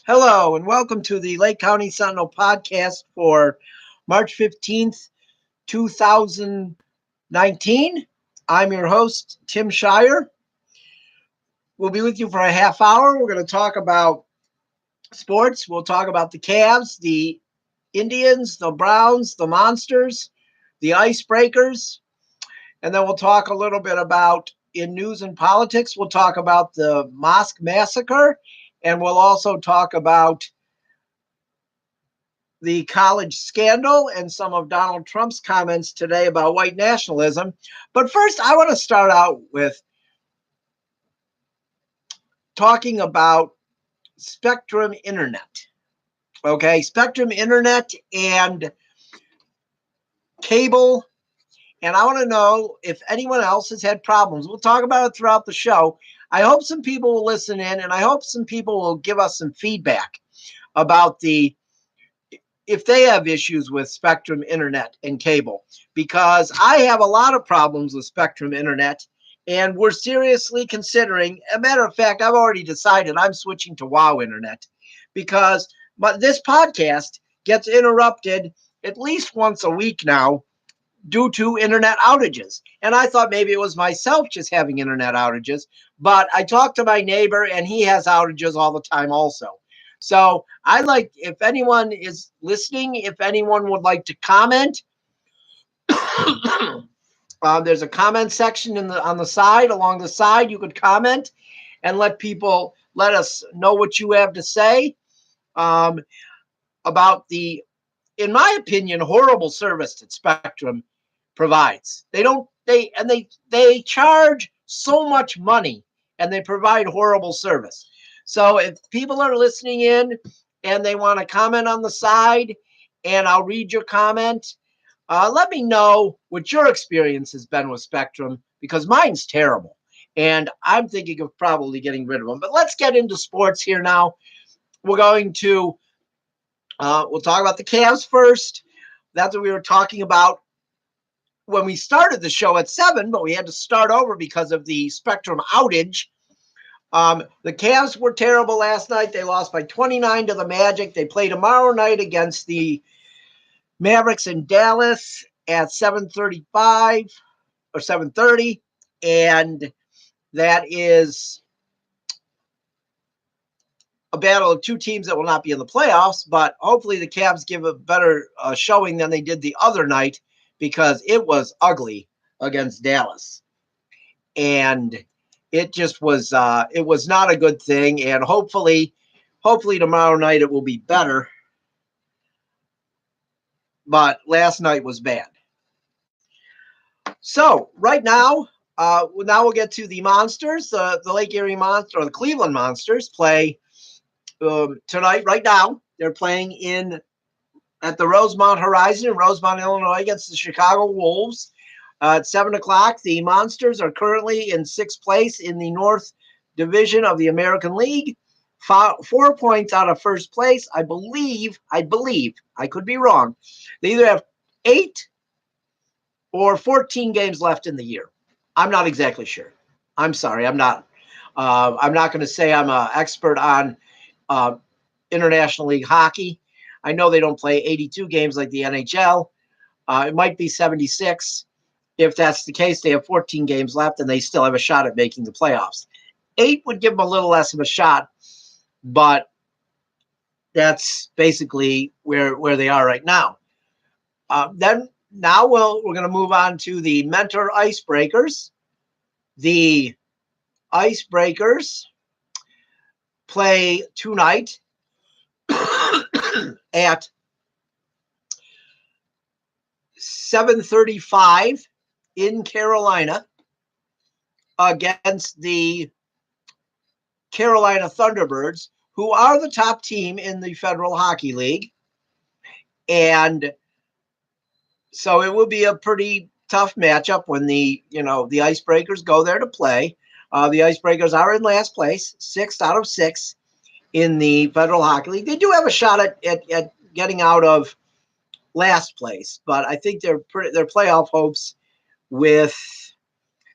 Hello, and welcome to the Lake County Sentinel Podcast for March 15th, 2019. I'm your host, Tim Shirer. We'll be with you for a half hour. We're going to talk about sports. We'll talk about the Cavs, the Indians, the Browns, the Monsters, the Icebreakers, and then we'll talk a little bit about, in news and politics, we'll talk about the mosque massacre, and we'll also talk about the college scandal and some of Donald Trump's comments today about white nationalism. But first, I want to start out with talking about Spectrum Internet. Okay, Spectrum Internet and cable. And I want to know if anyone else has had problems. We'll talk about it throughout the show. I hope some people will listen in, and I hope some people will give us some feedback about if they have issues with Spectrum Internet and cable, because I have a lot of problems with Spectrum Internet, and we're seriously considering. A matter of fact, I've already decided I'm switching to WOW Internet because this podcast gets interrupted at least once a week now due to internet outages. And I thought maybe it was myself just having internet outages, but I talked to my neighbor and he has outages all the time also. So I'd like, if anyone is listening, if anyone would like to comment, there's a comment section on the side, along the side. You could comment and let us know what you have to say about the, in my opinion, horrible service that Spectrum provides. They charge so much money and they provide horrible service. So if people are listening in and they want to comment on the side, and I'll read your comment, let me know what your experience has been with Spectrum, because mine's terrible. And I'm thinking of probably getting rid of them. But let's get into sports here now. We're going to, we'll talk about the Cavs first. That's what we were talking about when we started the show at 7, but we had to start over because of the Spectrum outage. The Cavs were terrible last night. They lost by 29 to the Magic. They play tomorrow night against the Mavericks in Dallas at 7:35 or 7:30, and that is a battle of two teams that will not be in the playoffs, but hopefully the Cavs give a better showing than they did the other night, because it was ugly against Dallas. And it just was it was not a good thing. And hopefully tomorrow night it will be better. But last night was bad. So right now, we'll get to the Monsters. The Lake Erie Monsters, or the Cleveland Monsters, play tonight. Right now, they're playing at the Rosemont Horizon in Rosemont, Illinois, against the Chicago Wolves. At 7 o'clock, the Monsters are currently in 6th place in the North Division of the American League, 4 points out of first place. I believe, I could be wrong. They either have 8 or 14 games left in the year. I'm not exactly sure. I'm sorry, I'm not. I'm not going to say I'm an expert on International League hockey. I know they don't play 82 games like the NHL. It might be 76. If that's the case, they have 14 games left and they still have a shot at making the playoffs. 8 would give them a little less of a shot, but that's basically where they are right now. Then now we're going to move on to the Mentor Icebreakers. The Icebreakers play tonight at 7:35 in Carolina against the Carolina Thunderbirds, who are the top team in the Federal Hockey League. And so it will be a pretty tough matchup when the Icebreakers go there to play. The Icebreakers are in last place, 6th out of 6 in the Federal Hockey League. They do have a shot at getting out of last place, but I think their playoff hopes, with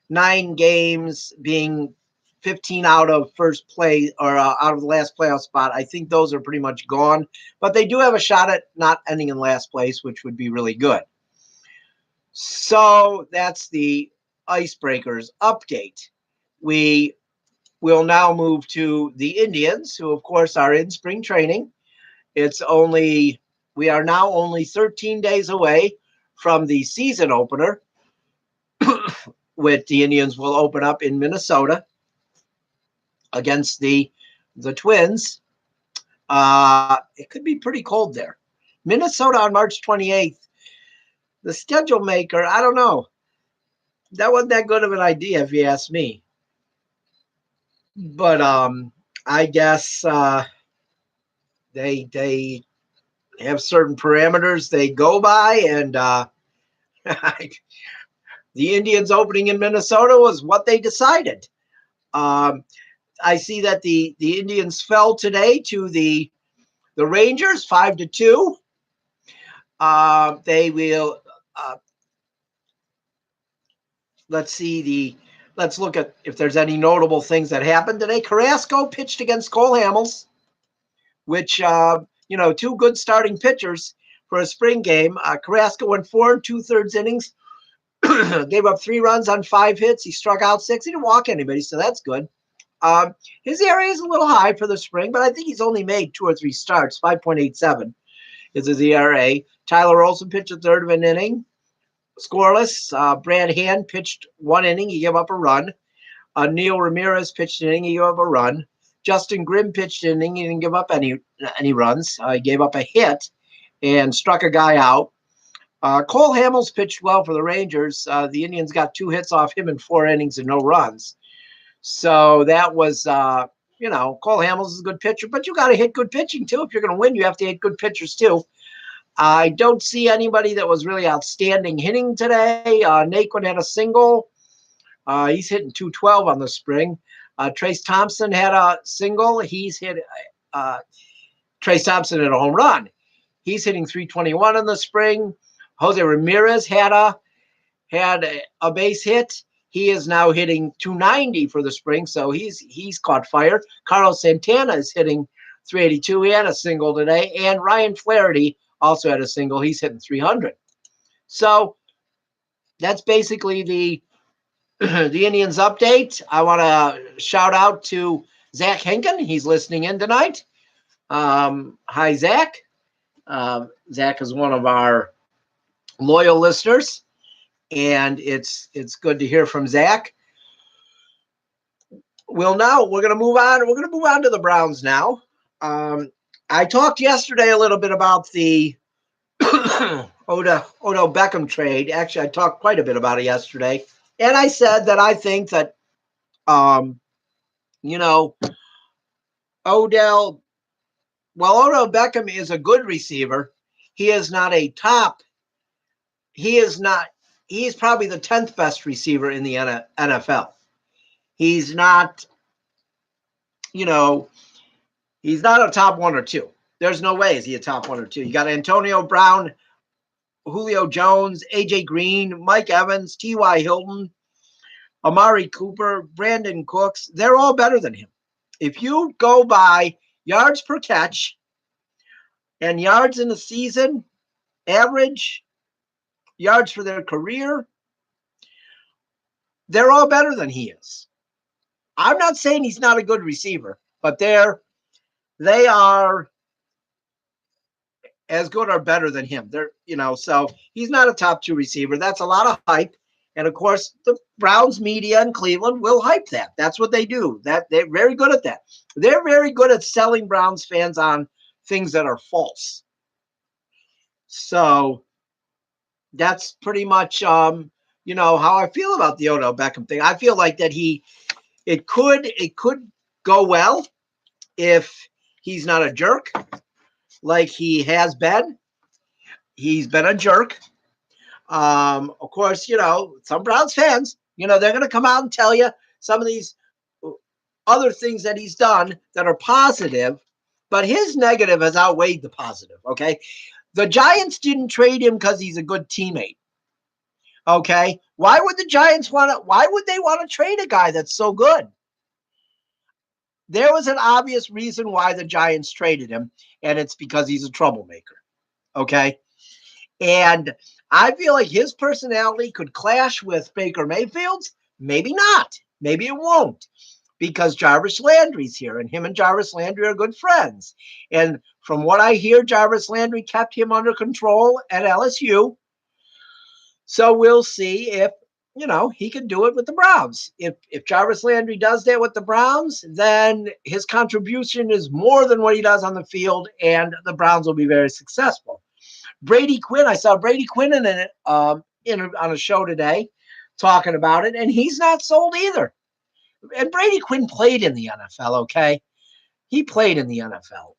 9 games being 15 out of first play or out of the last playoff spot. I think those are pretty much gone, but they do have a shot at not ending in last place, which would be really good. So that's the Icebreakers update. We will now move to the Indians, who of course are in spring training. We are now only 13 days away from the season opener, with the Indians will open up in Minnesota against the Twins. It could be pretty cold there. Minnesota on March 28th. The schedule maker, I don't know. That wasn't that good of an idea if you ask me. But I guess they have certain parameters they go by, and the Indians opening in Minnesota was what they decided. I see that the Indians fell today to the Rangers 5-2. They will. Let's look at if there's any notable things that happened today. Carrasco pitched against Cole Hamels, which two good starting pitchers for a spring game. Carrasco went 4 2/3 innings, gave up 3 runs on 5 hits. He struck out 6. He didn't walk anybody, so that's good. His ERA is a little high for the spring, but I think he's only made 2 or 3 starts. 5.87 is his ERA. Tyler Olson pitched a third of an inning, scoreless. Brad Hand pitched 1 inning. He gave up a run. Neil Ramirez pitched an inning. He gave up a run. Justin Grimm pitched an inning. He didn't give up any runs. He gave up a hit and struck a guy out. Cole Hamels pitched well for the Rangers. The Indians got 2 hits off him in 4 innings and no runs. So that was, Cole Hamels is a good pitcher, but you got to hit good pitching too. If you're going to win, you have to hit good pitchers too. I don't see anybody that was really outstanding hitting today. Naquin had a single. He's hitting 212 on the spring. Trace Thompson had a single. Trace Thompson had a home run. He's hitting 321 in the spring. Jose Ramirez had a base hit. He is now hitting 290 for the spring, so he's caught fire. Carlos Santana is hitting 382. He had a single today, and Ryan Flaherty also had a single. He's hitting 300. So that's basically the Indians update. I want to shout out to Zach Henkin. He's listening in tonight. Hi, Zach. Zach is one of our loyal listeners, and it's good to hear from Zach. We're going to move on. We're going to move on to the Browns now. I talked yesterday a little bit about the Odell Beckham trade. Actually, I talked quite a bit about it yesterday. And I said that I think that, Odell Beckham is a good receiver. He is not a top. He's probably the 10th best receiver in the NFL. He's not, he's not a top 1 or 2. There's no way is he a top 1 or 2. You got Antonio Brown, Julio Jones, AJ Green, Mike Evans, T.Y. Hilton, Amari Cooper, Brandon Cooks. They're all better than him. If you go by yards per catch and yards in the season, average yards for their career, they're all better than he is. I'm not saying he's not a good receiver, but they are as good or better than him. So he's not a top 2 receiver. That's a lot of hype. And of course, the Browns media in Cleveland will hype that. That's what they do. They're very good at that. They're very good at selling Browns fans on things that are false. So that's pretty much, how I feel about the Odell Beckham thing. I feel like that it could go well if he's not a jerk like he has been. He's been a jerk. Of course, some Browns fans, they're going to come out and tell you some of these other things that he's done that are positive, but his negative has outweighed the positive. Okay. The Giants didn't trade him because he's a good teammate. Okay. Why would they want to trade a guy that's so good? there was an obvious reason why the Giants traded him, and it's because he's a troublemaker. Okay. And I feel like his personality could clash with Baker Mayfield's. Maybe not. Maybe it won't, because Jarvis Landry's here, and him and Jarvis Landry are good friends. And from what I hear, Jarvis Landry kept him under control at LSU. So we'll see if he can do it with the Browns. If Jarvis Landry does that with the Browns, then his contribution is more than what he does on the field, and the Browns will be very successful. Brady Quinn, I saw Brady Quinn on a show today talking about it, and he's not sold either. And Brady Quinn played in the NFL, okay? He played in the NFL.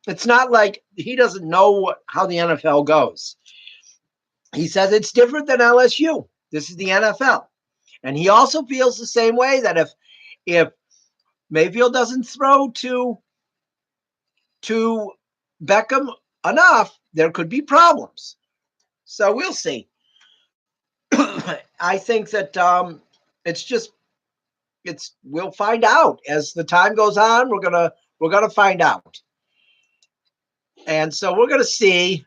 It's not like he doesn't know how the NFL goes. He says it's different than LSU. This is the NFL. And he also feels the same way that if Mayfield doesn't throw to Beckham enough, there could be problems. So we'll see. I think that we'll find out as the time goes on. We're gonna find out. And so we're gonna see.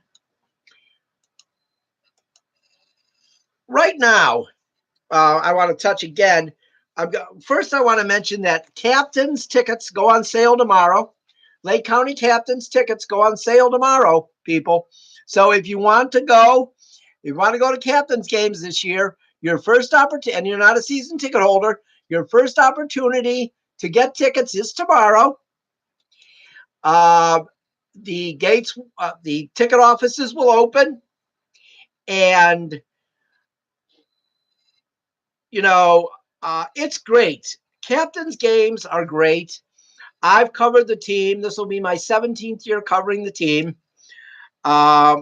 Right now, I want to touch again. First, I want to mention that Captain's tickets go on sale tomorrow. Lake County Captain's tickets go on sale tomorrow, people. So if you want to go to Captain's games this year, your first opportunity, and you're not a season ticket holder, your first opportunity to get tickets is tomorrow. The gates, the ticket offices will open, and it's great. Captain's games are great. I've covered the team. This will be my 17th year covering the team. I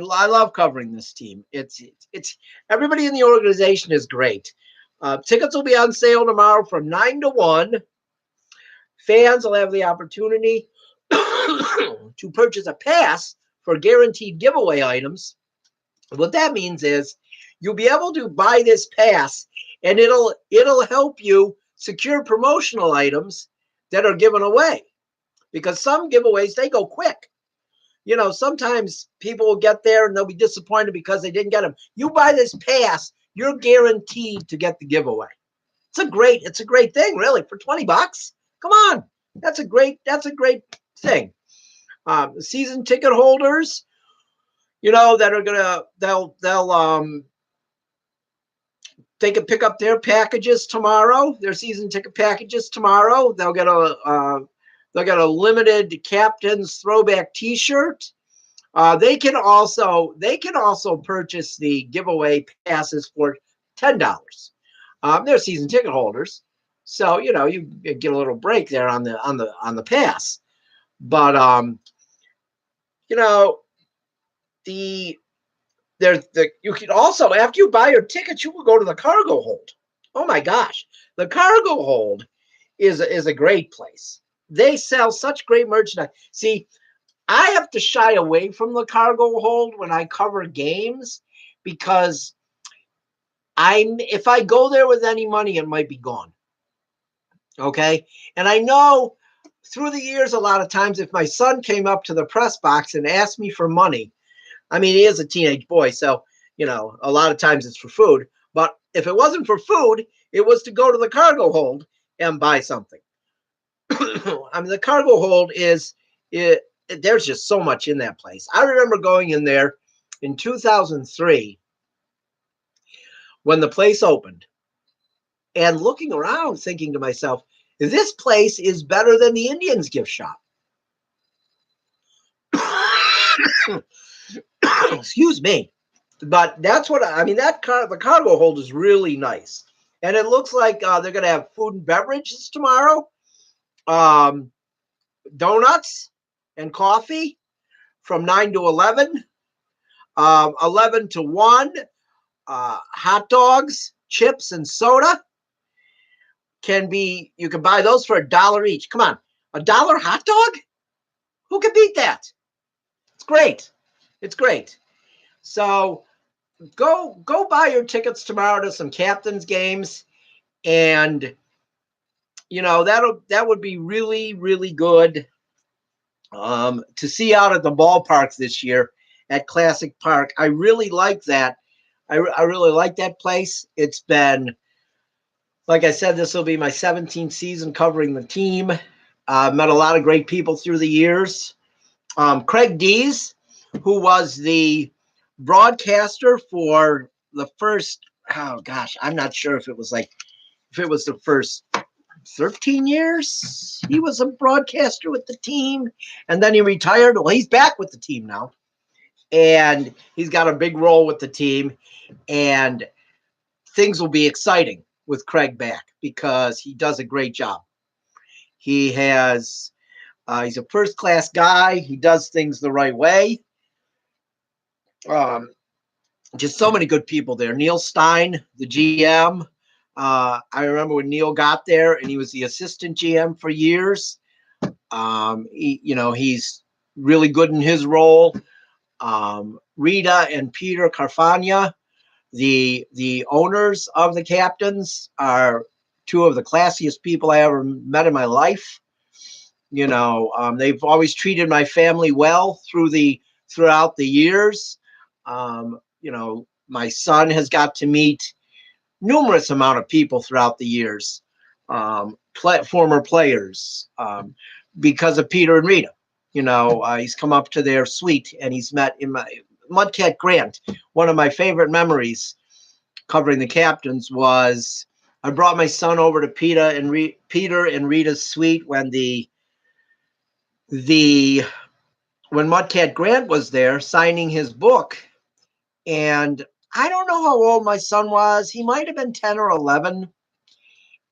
love covering this team. It's everybody in the organization is great. Tickets will be on sale tomorrow from 9 to 1. Fans will have the opportunity to purchase a pass for guaranteed giveaway items. What that means is you'll be able to buy this pass, and it'll help you secure promotional items that are given away, because some giveaways, they go quick. Sometimes people will get there and they'll be disappointed because they didn't get them. You buy this pass, you're guaranteed to get the giveaway. It's a great thing, really, for $20. Come on. That's a great thing. Season ticket holders, that are they can pick up their packages tomorrow, their season ticket packages tomorrow. They'll get a limited Captain's throwback T-shirt. They can also purchase the giveaway passes for $10. They're season ticket holders, so you get a little break there on the pass. But you can also, after you buy your tickets, you will go to the cargo hold. Oh my gosh, the cargo hold is a great place. They sell such great merchandise. See, I have to shy away from the cargo hold when I cover games, because if I go there with any money, it might be gone. Okay. And I know through the years, a lot of times, if my son came up to the press box and asked me for money, I mean, he is a teenage boy, so, a lot of times it's for food. But if it wasn't for food, it was to go to the cargo hold and buy something. I mean, the cargo hold there's just so much in that place. I remember going in there in 2003 when the place opened and looking around thinking to myself, this place is better than the Indians gift shop. Excuse me. But that's what I mean. The cargo hold is really nice. And it looks like they're going to have food and beverages tomorrow. Donuts and coffee from 9 to 11. 11 to 1. Hot dogs, chips, and soda. You can buy those for $1 each. Come on. $1 hot dog? Who can beat that? It's great. It's great. So go buy your tickets tomorrow to some Captain's games, and that would be really, really good to see out at the ballpark this year at Classic Park. I really like that. I really like that place. It's been, like I said, this will be my 17th season covering the team. Met a lot of great people through the years. Craig Dees, who was the broadcaster for the first, oh gosh, I'm not sure if it was the first 13 years he was a broadcaster with the team, and then he retired. Well, he's back with the team now, and he's got a big role with the team, and things will be exciting with Craig back because he does a great job. He's a first class guy. He does things the right way. Just so many good people there. Neil Stein, the GM. I remember when Neil got there, and he was the assistant GM for years. He's really good in his role. Rita and Peter Carfagna, the owners of the Captains, are two of the classiest people I ever met in my life. They've always treated my family well throughout the years. My son has got to meet numerous amount of people throughout the years, former players, because of Peter and Rita. He's come up to their suite and he's met in my Mudcat Grant. One of my favorite memories covering the Captains was I brought my son over to Peter and Rita's suite when when Mudcat Grant was there signing his book. And I don't know how old my son was. He might have been 10 or 11.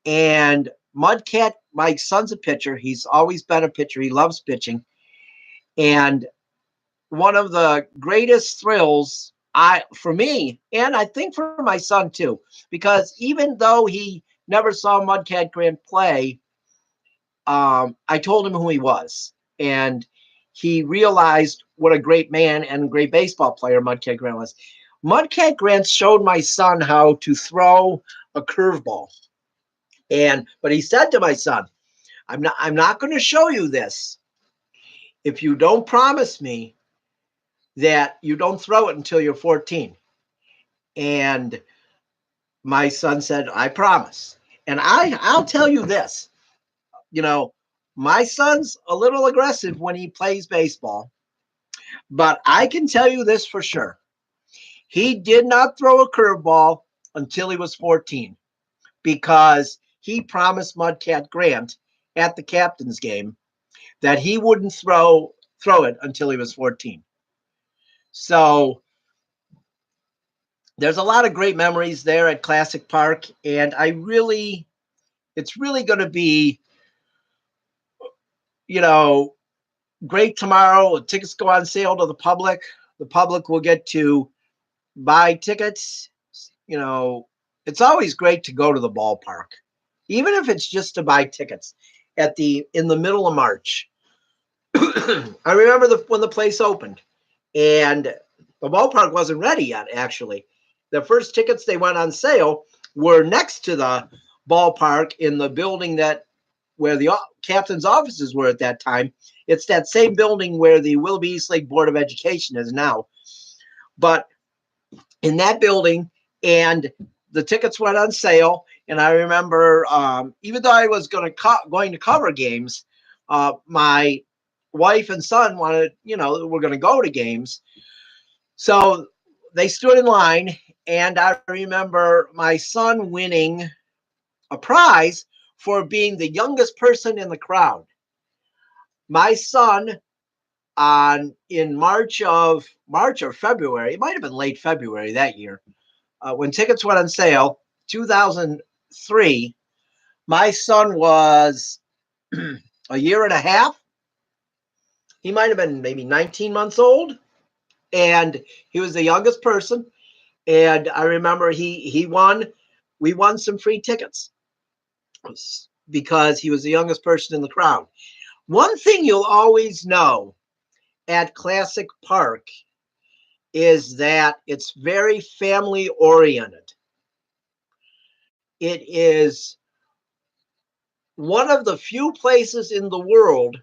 And Mudcat, my son's a pitcher. He's always been a pitcher. He loves pitching. And one of the greatest thrills for me, and I think for my son too, because even though he never saw Mudcat Grant play, I told him who he was. And he realized what a great man and great baseball player Mudcat Grant was. Mudcat Grant showed my son how to throw a curveball. But he said to my son, I'm not going to show you this if you don't promise me that you don't throw it until you're 14. And my son said, I promise. And I'll tell you this, my son's a little aggressive when he plays baseball, but I can tell you this for sure. He did not throw a curveball until he was 14 because he promised Mudcat Grant at the captain's game that he wouldn't throw it until he was 14. So there's a lot of great memories there at Classic Park, and it's really going to be, great tomorrow. Tickets go on sale to the public. The public will get to buy tickets. It's always great to go to the ballpark, even if it's just to buy tickets in the middle of March. I remember when the place opened, and the ballpark wasn't ready yet. Actually, the first tickets they went on sale were next to the ballpark in the building where the captain's offices were at that time. It's that same building where the Willoughby Eastlake Board of Education is now. But in that building, and the tickets went on sale. And I remember, even though I was going to cover games, my wife and son wanted, we're going to go to games. So they stood in line, and I remember my son winning a prize for being the youngest person in the crowd. My son, in March or February, it might have been late February that year, when tickets went on sale, 2003, my son was a year and a half. He might have been maybe 19 months old, and he was the youngest person. And I remember he won. We won some free tickets because he was the youngest person in the crowd. One thing you'll always know at Classic Park is that it's very family oriented. It is one of the few places in the world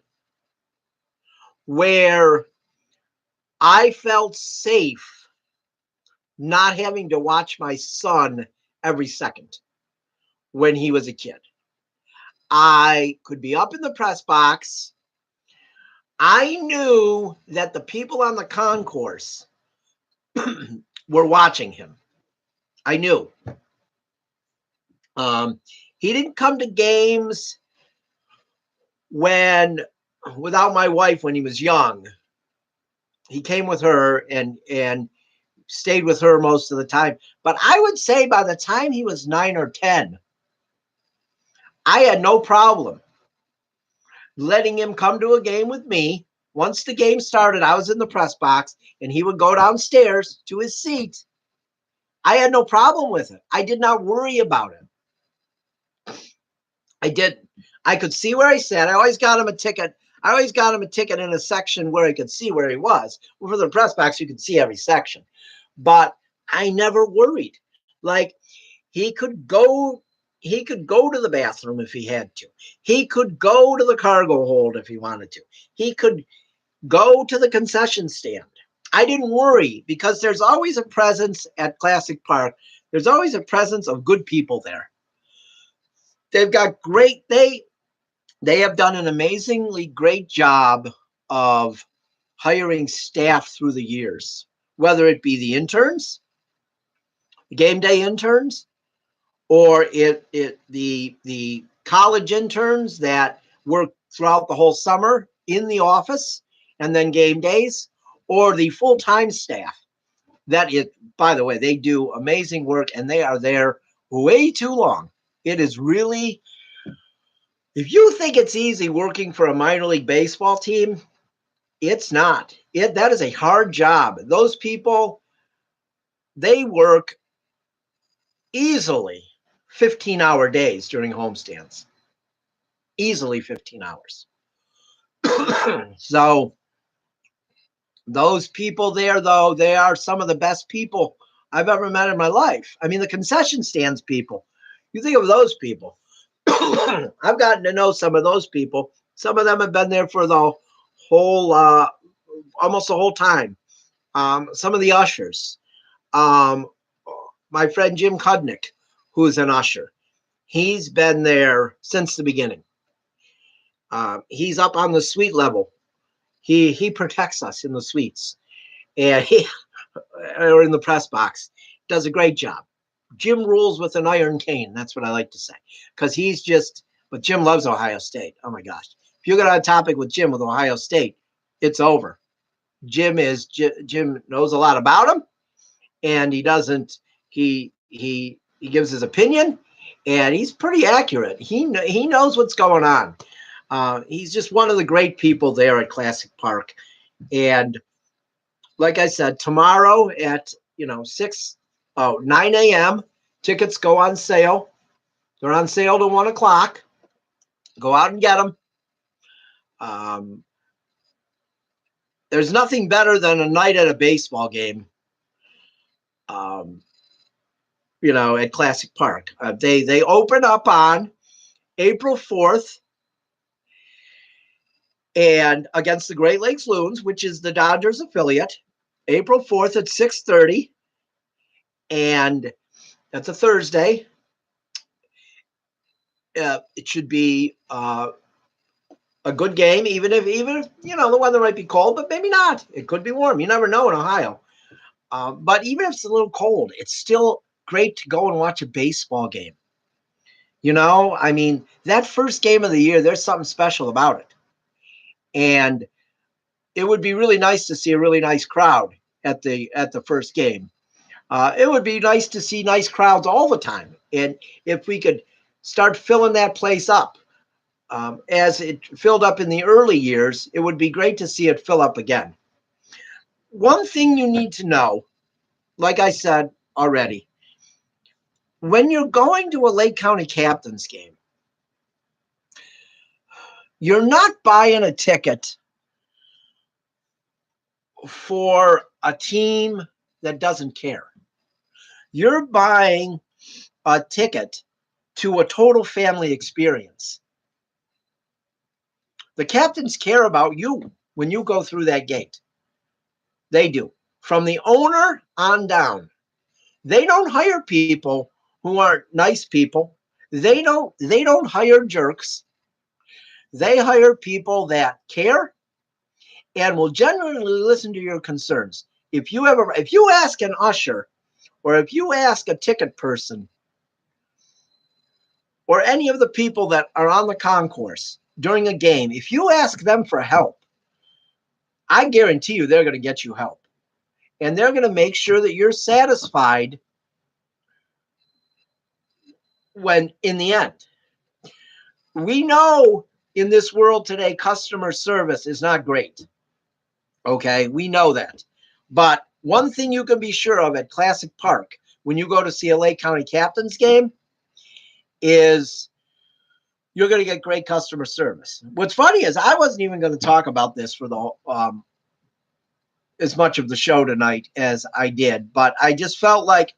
where I felt safe not having to watch my son every second when he was a kid. I could be up in the press box. I knew that the people on the concourse were watching him. I knew. He didn't come to games without my wife when he was young. He came with her and stayed with her most of the time. But I would say by the time he was 9 or 10, I had no problem letting him come to a game with me. Once the game started, I was in the press box and he would go downstairs to his seat. I had no problem with it. I did not worry about it. I didn't. I could see where he sat. I always got him a ticket. I always got him a ticket in a section where he could see where he was. Well, for the press box, you could see every section. But I never worried. Like he could go to the bathroom if he had to. He could go to the cargo hold if he wanted to. He could go to the concession stand. I didn't worry because there's always a presence at Classic Park. There's always a presence of good people there. They've got they have done an amazingly great job of hiring staff through the years, whether it be the interns, the game day interns, or the college interns that work throughout the whole summer in the office and then game days, or the full-time staff. By the way, they do amazing work and they are there way too long. It is really, if you think it's easy working for a minor league baseball team, it's not. That is a hard job. Those people, they work easily 15-hour days during homestands. Easily 15 hours. So those people there, though, they are some of the best people I've ever met in my life. I mean, the concession stands people. You think of those people. I've gotten to know some of those people. Some of them have been there for the whole, almost the whole time. Some of the ushers. My friend Jim Kudnick, who's an usher, he's been there since the beginning. He's up on the suite level. He protects us in the suites, and or in the press box. Does a great job. Jim rules with an iron cane. That's what I like to say, because but Jim loves Ohio State. Oh my gosh. If you get on a topic with Jim with Ohio State, it's over. Jim knows a lot about him, and he gives his opinion, and he's pretty accurate. He knows what's going on. He's just one of the great people there at Classic Park. And like I said, tomorrow at 9 a.m. tickets go on sale. They're on sale to 1 o'clock. Go out and get them. There's nothing better than a night at a baseball game. At Classic Park. They open up on April 4th and against the Great Lakes Loons, which is the Dodgers affiliate, April 4th at 6:30. And that's a Thursday. It should be a good game, even if the weather might be cold, but maybe not. It could be warm. You never know in Ohio. But even if it's a little cold, it's still great to go and watch a baseball game. I mean, that first game of the year, there's something special about it. And it would be really nice to see a really nice crowd at the first game. It would be nice to see nice crowds all the time. And if we could start filling that place up, as it filled up in the early years, it would be great to see it fill up again. One thing you need to know, like I said already, when you're going to a Lake County Captains game, you're not buying a ticket for a team that doesn't care. You're buying a ticket to a total family experience. The captains care about you when you go through that gate. They do. From the owner on down. They don't hire people who aren't nice people. They don't hire jerks. They hire people that care and will genuinely listen to your concerns. If you ask an usher, or if you ask a ticket person, or any of the people that are on the concourse during a game, if you ask them for help, I guarantee you they're going to get you help. And they're going to make sure that you're satisfied when in the end. We know in this world today, customer service is not great. Okay, we know that. But one thing you can be sure of at Classic Park when you go to see a Lake County Captains game is you're going to get great customer service. What's funny is I wasn't even going to talk about this for the as much of the show tonight as I did, but I just felt like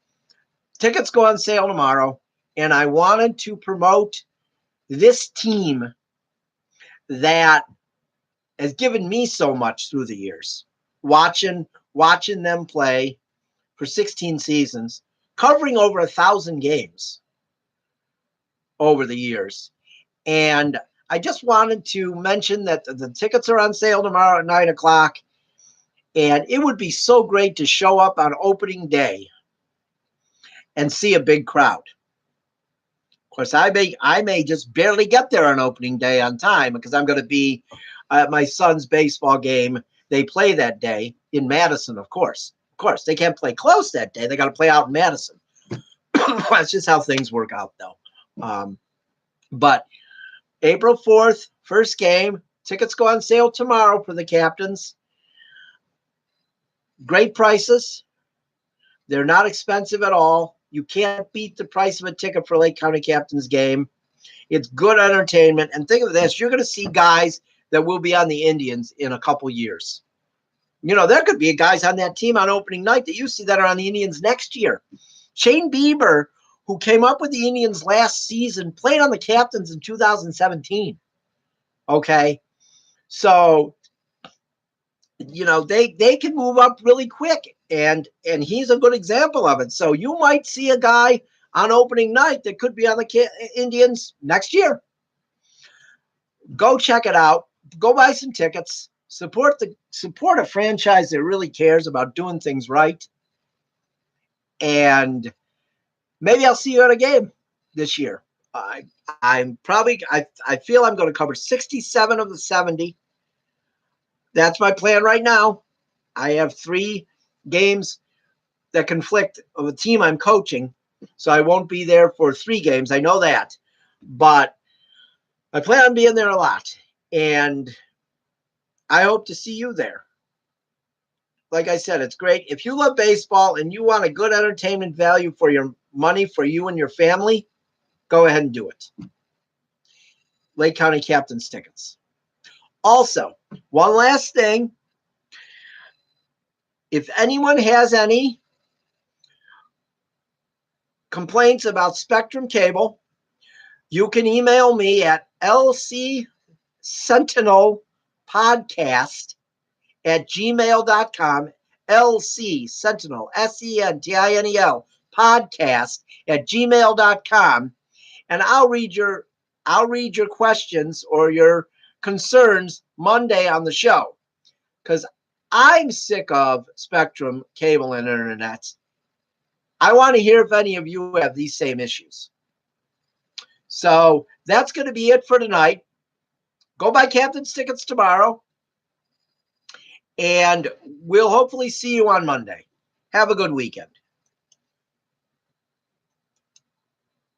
tickets go on sale tomorrow, and I wanted to promote this team that has given me so much through the years, watching them play for 16 seasons, covering over 1,000 games over the years. And I just wanted to mention that the tickets are on sale tomorrow at 9 o'clock. And it would be so great to show up on opening day and see a big crowd. Of course, I may just barely get there on opening day on time because I'm going to be at my son's baseball game. They play that day in Madison, of course. Of course, they can't play close that day. They got to play out in Madison. That's just how things work out, though. But April 4th, first game. Tickets go on sale tomorrow for the Captains. Great prices. They're not expensive at all. You can't beat the price of a ticket for a Lake County Captains game. It's good entertainment. And think of this, you're going to see guys that will be on the Indians in a couple years. You know, there could be guys on that team on opening night that you see that are on the Indians next year. Shane Bieber, who came up with the Indians last season, played on the Captains in 2017. Okay? So, you know, they can move up really quick, and he's a good example of it. So you might see a guy on opening night that could be on the Indians next year. Go check it out. Go buy some tickets. Support a franchise that really cares about doing things right. And maybe I'll see you at a game this year. I feel I'm going to cover 67 of the 70. That's my plan right now. I have 3 games that conflict of a team I'm coaching, so I won't be there for 3 games. I know that, but I plan on being there a lot, and I hope to see you there. Like I said, it's great. If you love baseball and you want a good entertainment value for your money for you and your family, go ahead and do it. Lake County Captains tickets. Also, one last thing. If anyone has any complaints about Spectrum Cable, you can email me at lcsentinelpodcast@gmail.com. LC Sentinel, SENTINEL podcast@gmail.com. And I'll read your questions or your concerns Monday on the show, because I'm sick of Spectrum Cable and internet. I want to hear if any of you have these same issues. So that's going to be it for tonight. Go buy Captain's tickets tomorrow, and we'll hopefully see you on Monday. Have a good weekend.